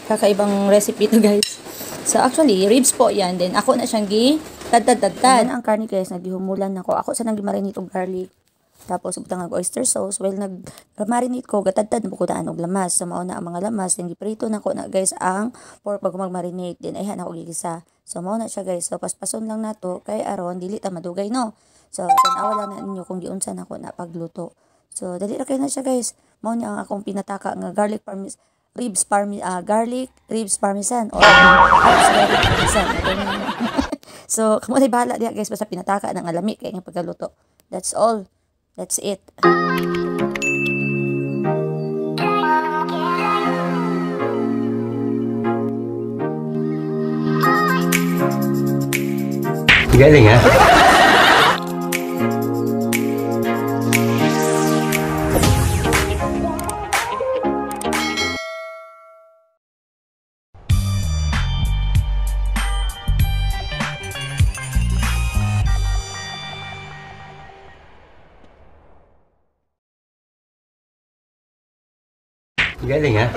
Kakaibang recipe to guys. So actually, ribs po yan. Then ako na siyang tad-tad-tad. Ang karne guys, naghihumulan ako. Ako sa nang marinate og garlic. Tapos butang og oyster sauce. While nag-marinate ko, gatad-tad mo ko daan og lamas. So mao na ang mga lamas. Then giprito na ko na guys ang pork pag mag-marinate. Then ayhan ako gigisa. So mao na siya guys. So paspason lang nato kay aron dili ta madugay no. So tan-awa lang na ninyo kung giunsa na ko na pagluto. So dali ra kay na siya guys. Mao ni ang akong pinataka nga garlic ribs parmesan or garlic parmesan. So kamo tay bahala diha guys basta pinataka ng alami kay nga pagkaluto. That's all. That's it. Galing ha? Galing ha?